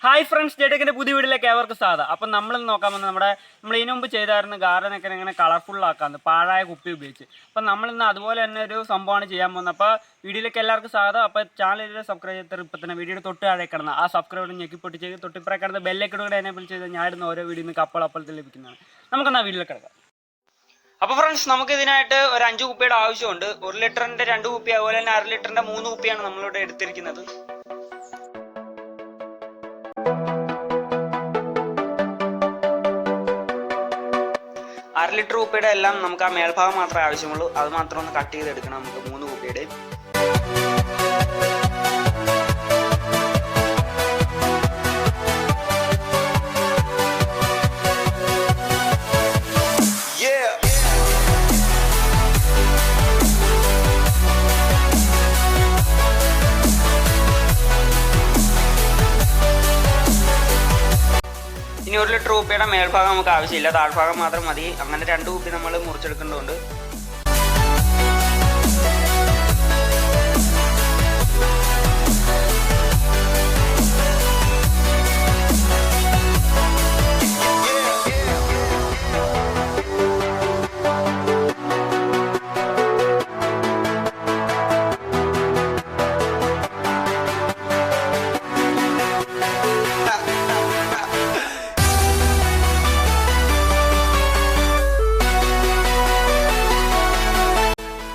Hi friends, ജെടെക്കിൻ്റെ പുതിയ വീഡിയോയിലേക്ക് ഏവർക്ക് സ്വാഗതം. അപ്പം നമ്മൾ നോക്കാൻ വന്നത് നമ്മൾ ഇതിനു മുമ്പ് ചെയ്തായിരുന്നു ഗാർഡനൊക്കെ ഇങ്ങനെ കളർഫുള്ളാക്കാമെന്ന് പാഴായ കുപ്പി ഉപയോഗിച്ച്. അപ്പം നമ്മളിന്ന് അതുപോലെ തന്നെ ഒരു സംഭവമാണ് ചെയ്യാൻ പോകുന്നത്. അപ്പോൾ വീഡിയോയിലേക്ക് എല്ലാവർക്കും സ്വാഗതം. അപ്പോൾ ചാനലിൽ സബ്സ്ക്രൈബ് ചെയ്ത് ഇപ്പം തന്നെ വീഡിയോയുടെ തൊട്ട് താഴെ കിടന്ന ആ സബ്സ്ക്രൈബ് ഞെക്കിപ്പൊട്ടി ചെയ്ത് തൊട്ടിപ്പുറം കിടന്ന ബെല്ലൈക്കണോടെ എനേബിൾ ചെയ്ത് ഞാനിടുന്ന ഓരോ വീഡിയോ നിങ്ങൾക്ക് അപ്പോഴത്തിൽ ലഭിക്കുന്നതാണ്. നമുക്കെന്നാൽ വീഡിയോയിലേക്ക് കിടക്കാം. അപ്പോൾ ഫ്രണ്ട്സ്, നമുക്ക് ഇതിനായിട്ട് ഒരു 5 കുപ്പിയുടെ ആവശ്യമുണ്ട്. 1 ലിറ്ററിൻ്റെ 2 കുപ്പി, അതുപോലെ തന്നെ 1/2 ലിറ്ററിൻ്റെ 3 കുപ്പിയാണ് നമ്മളിവിടെ എടുത്തിരിക്കുന്നത്. 1/2 ലിറ്റർ കുപ്പിയുടെ എല്ലാം നമുക്ക് ആ മേൽഭാഗം മാത്രമേ ആവശ്യമുള്ളൂ. അത് മാത്രം ഒന്ന് കട്ട് ചെയ്തെടുക്കണം നമുക്ക് 3 കുപ്പിയുടെ. ഇനി 1 ലിറ്റർ കുപ്പിയുടെ മേൽഭാഗം നമുക്ക് ആവശ്യമില്ല, താഴ്ഭാഗം മാത്രം മതി. അങ്ങനെ 2 കുപ്പി നമ്മൾ മുറിച്ചെടുക്കേണ്ടതുണ്ട്.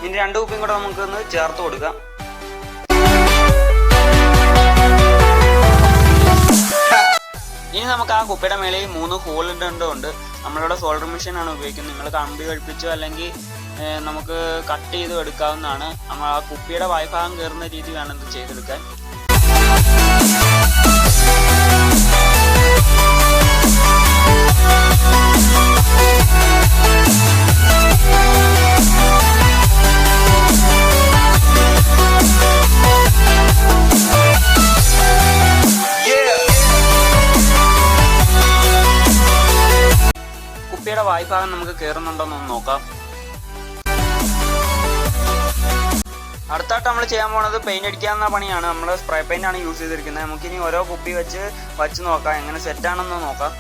ഇനി 2 കുപ്പിയും കൂടെ നമുക്കൊന്ന് ചേർത്ത് കൊടുക്കാം. ഇനി നമുക്ക് ആ കുപ്പിയുടെ മേളിൽ 3 ഹോൾ ഇടേണ്ടതുണ്ട്. നമ്മളിവിടെ സോൾഡർ മെഷീൻ ആണ് ഉപയോഗിക്കുന്നത്. നിങ്ങൾ കമ്പി ഘടിപ്പിച്ചോ അല്ലെങ്കിൽ നമുക്ക് കട്ട് ചെയ്ത് എടുക്കാവുന്നതാണ്. നമ്മൾ ആ കുപ്പിയുടെ വായ്ഭാഗം കയറുന്ന രീതി വേണം ഇത് ചെയ്തെടുക്കാൻ. കുപ്പിയുടെ വായ്ഭാഗം നമുക്ക് കയറുന്നുണ്ടോയെന്നൊന്ന് നോക്കാം. അടുത്തായിട്ട് നമ്മൾ ചെയ്യാൻ പോകുന്നത് പെയിന്റ് അടിക്കാവുന്ന പണിയാണ്. നമ്മൾ സ്പ്രേ പെയിന്റ് ആണ് യൂസ് ചെയ്തിരിക്കുന്നത്. നമുക്കിനി ഓരോ കുപ്പി വച്ച് നോക്കാം, എങ്ങനെ സെറ്റാണെന്ന് നോക്കാം.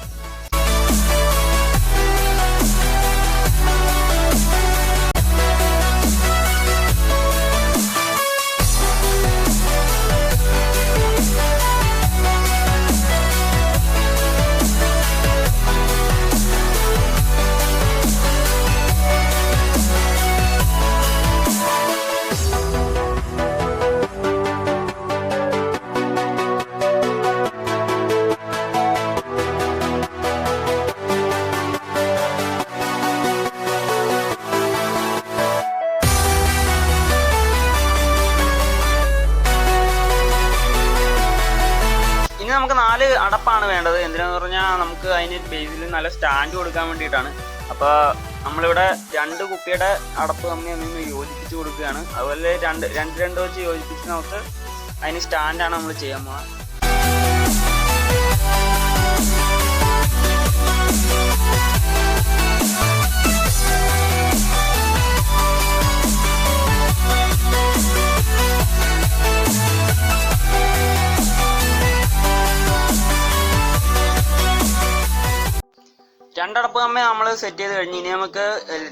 നമുക്ക് 4 അടപ്പാണ് വേണ്ടത്. എന്തിനാന്ന് പറഞ്ഞാൽ നമുക്ക് അതിന് ബേസിൽ നല്ല സ്റ്റാൻഡ് കൊടുക്കാൻ വേണ്ടിയിട്ടാണ്. അപ്പോൾ നമ്മളിവിടെ 2 കുപ്പിയുടെ അടപ്പ് തമ്മിൽ യോജിപ്പിച്ച് കൊടുക്കുകയാണ്. അതുപോലെ രണ്ട് വെച്ച് യോജിപ്പിച്ച് നമുക്ക് അതിന് സ്റ്റാൻഡാണ് നമ്മൾ ചെയ്യാൻ പോകുന്നത്. രണ്ടടപ്പ് നമ്മൾ സെറ്റ് ചെയ്ത് കഴിഞ്ഞ് ഇനി നമുക്ക്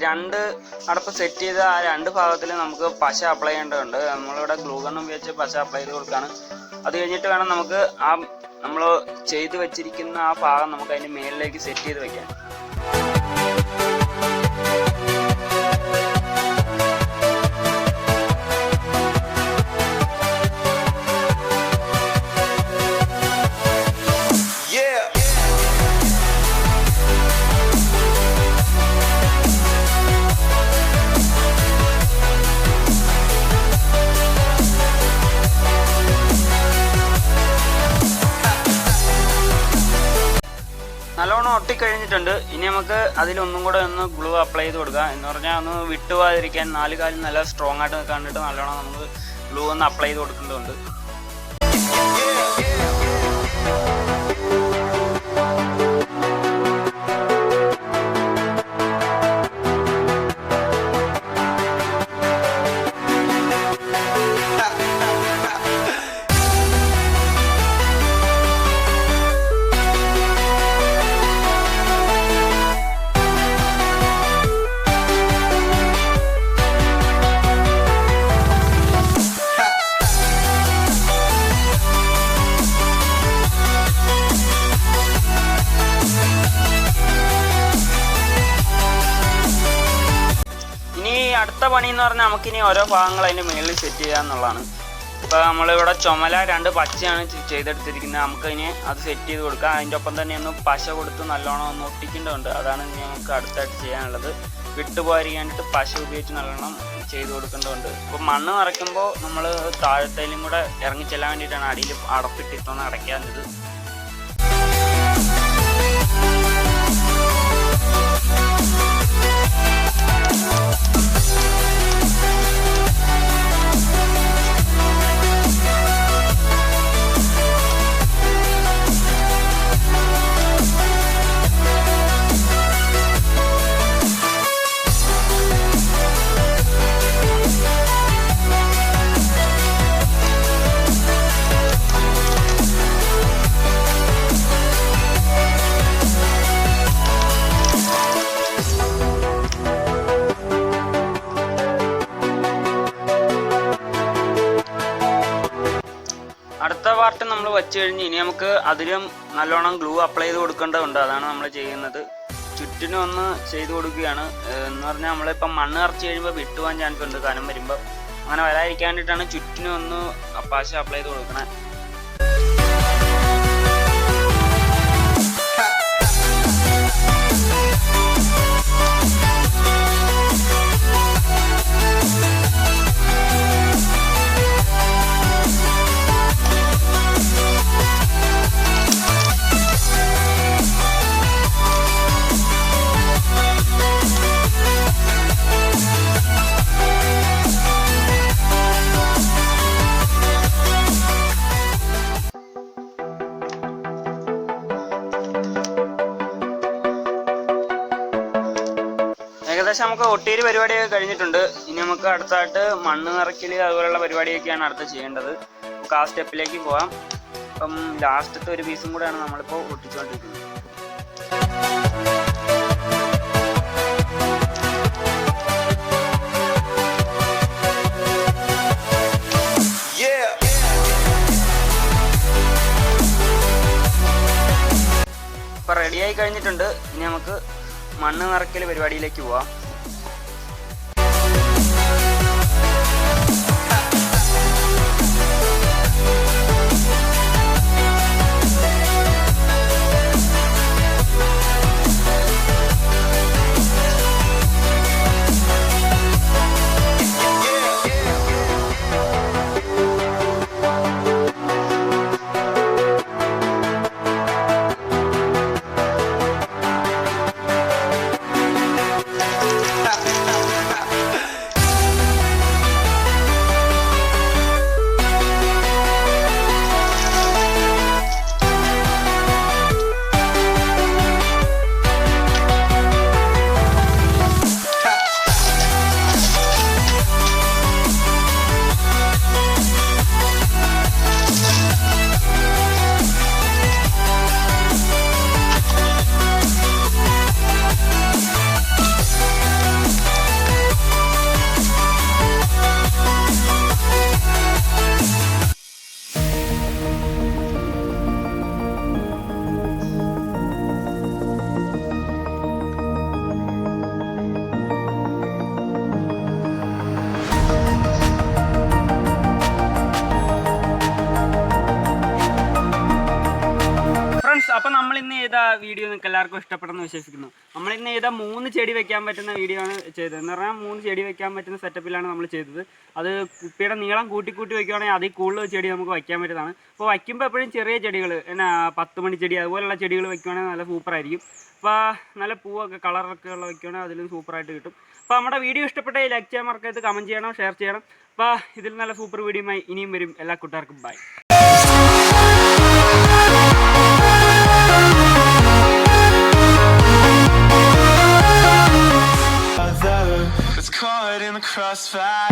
2 അടപ്പ് സെറ്റ് ചെയ്ത് ആ 2 ഭാഗത്തിൽ നമുക്ക് പശ അപ്ലൈ ചെയ്യേണ്ടതുണ്ട്. നമ്മളിവിടെ ഗ്ലൂ ഗൺ ഉപയോഗിച്ച് പശ അപ്ലൈ ചെയ്ത് കൊടുക്കുകയാണ്. അത് കഴിഞ്ഞിട്ട് വേണം നമുക്ക് ആ നമ്മൾ ചെയ്ത് വെച്ചിരിക്കുന്ന ആ ഭാഗം നമുക്ക് അതിൻ്റെ മേലിലേക്ക് സെറ്റ് ചെയ്ത് വെക്കാൻ. നല്ലോണം ഒട്ടിക്കഴിഞ്ഞിട്ടുണ്ട്. ഇനി നമുക്ക് അതിലൊന്നും കൂടെ ഒന്ന് ഗ്ലൂ അപ്ലൈ ചെയ്ത് കൊടുക്കാം. എന്ന് പറഞ്ഞാൽ ഒന്ന് വിട്ടുപോകാതിരിക്കാൻ 4 കാലും നല്ല സ്ട്രോങ് ആയിട്ട് കണ്ടിട്ട് നല്ലോണം നമുക്ക് ഗ്ലൂ ഒന്ന് അപ്ലൈ ചെയ്ത് കൊടുക്കേണ്ടതുണ്ട്. എന്ന് പറഞ്ഞാൽ നമുക്കിനി ഓരോ ഭാഗങ്ങൾ അതിൻ്റെ മുകളിൽ സെറ്റ് ചെയ്യാന്നുള്ളതാണ്. ഇപ്പോൾ നമ്മളിവിടെ ചുമല 2 പച്ചയാണ് ചെയ്തെടുത്തിരിക്കുന്നത്. നമുക്കതിന് അത് സെറ്റ് ചെയ്ത് കൊടുക്കാം. അതിൻ്റെ ഒപ്പം തന്നെ ഒന്ന് പശ കൊടുത്ത് നല്ലോണം ഒന്ന് ഒട്ടിക്കേണ്ടതുണ്ട്. അതാണ് നമുക്ക് അടുത്തായിട്ട് ചെയ്യാനുള്ളത്. വിട്ടുപോയിരിക്കാനായിട്ട് പശ ഉപയോഗിച്ച് നല്ലോണം ചെയ്ത് കൊടുക്കേണ്ടതുണ്ട്. ഇപ്പോൾ മണ്ണ് നിറയ്ക്കുമ്പോൾ നമ്മൾ താഴത്തേലും കൂടെ ഇറങ്ങി ചെല്ലാൻ വേണ്ടിയിട്ടാണ് അടിയിൽ അടപ്പിട്ടിട്ടൊന്ന് അടയ്ക്കാഞ്ഞത്. അടുത്ത പാർട്ട് നമ്മൾ വെച്ച് കഴിഞ്ഞ് ഇനി നമുക്ക് അതിലും നല്ലോണം ഗ്ലൂ അപ്ലൈ ചെയ്ത് കൊടുക്കേണ്ടതുണ്ട്. അതാണ് നമ്മൾ ചെയ്യുന്നത്. ചുറ്റിനും ഒന്ന് ചെയ്ത് കൊടുക്കുകയാണ്. എന്ന് പറഞ്ഞാൽ നമ്മളിപ്പം മണ്ണ് നിറച്ച് കഴിയുമ്പോൾ വിട്ടുപോകാൻ ചാൻസ് ഉണ്ട് കനം വരുമ്പോൾ. അങ്ങനെ വരാതിരിക്കാൻ വേണ്ടിയിട്ടാണ് ചുറ്റിനും ഒന്ന് പശ അപ്ലൈ ചെയ്ത് കൊടുക്കണേ. ഏകദേശം നമുക്ക് ഒട്ടീര് പരിപാടിയൊക്കെ കഴിഞ്ഞിട്ടുണ്ട്. ഇനി നമുക്ക് അടുത്തായിട്ട് മണ്ണ് നിറയ്ക്കൽ അതുപോലെയുള്ള പരിപാടിയൊക്കെയാണ് അടുത്ത് ചെയ്യേണ്ടത്. നമുക്ക് ആ സ്റ്റെപ്പിലേക്ക് പോകാം. അപ്പം ലാസ്റ്റത്തെ ഒരു പീസും കൂടെയാണ് നമ്മളിപ്പോൾ ഒട്ടിച്ചുകൊണ്ടിരിക്കുന്നത്. ഇപ്പം റെഡിയായി കഴിഞ്ഞിട്ടുണ്ട്. ഇനി നമുക്ക് മണ്ണ് നിറയ്ക്കൽ പരിപാടിയിലേക്ക് പോവാം. അപ്പം നമ്മൾ ഇന്ന് ചെയ്ത വീഡിയോ നിങ്ങൾക്ക് എല്ലാവർക്കും ഇഷ്ടപ്പെടുന്നു വിശ്വസിക്കുന്നു. നമ്മളിന്ന് ചെയ്ത 3 ചെടി വെക്കാൻ പറ്റുന്ന വീഡിയോ ആണ് ചെയ്തത്. എന്ന് പറഞ്ഞാൽ 3 ചെടി വെക്കാൻ പറ്റുന്ന സെറ്റപ്പിലാണ് നമ്മൾ ചെയ്തത്. അത് കുപ്പിയുടെ നീളം കൂട്ടി വയ്ക്കുകയാണെങ്കിൽ അതിൽ കൂടുതൽ ചെടി നമുക്ക് വയ്ക്കാൻ പറ്റുന്നതാണ്. അപ്പോൾ വയ്ക്കുമ്പോൾ എപ്പോഴും ചെറിയ ചെടികൾ 10 മണി ചെടി അതുപോലുള്ള ചെടികൾ വയ്ക്കുകയാണെങ്കിൽ നല്ല സൂപ്പറായിരിക്കും. അപ്പോൾ നല്ല പൂവൊക്കെ കളറൊക്കെ ഉള്ള വയ്ക്കുകയാണെങ്കിൽ അതിലും സൂപ്പറായിട്ട് കിട്ടും. അപ്പോൾ നമ്മുടെ വീഡിയോ ഇഷ്ടപ്പെട്ടെങ്കിൽ ലൈക്ക് ചെയ്യാൻ മറക്കരുത്, കമൻറ്റ് ചെയ്യണം, ഷെയർ ചെയ്യണം. അപ്പോൾ ഇതിൽ നല്ല സൂപ്പർ വീഡിയോയുമായി ഇനിയും വരും. എല്ലാ കൂട്ടുകാർക്കും by. Caught in the crossfire.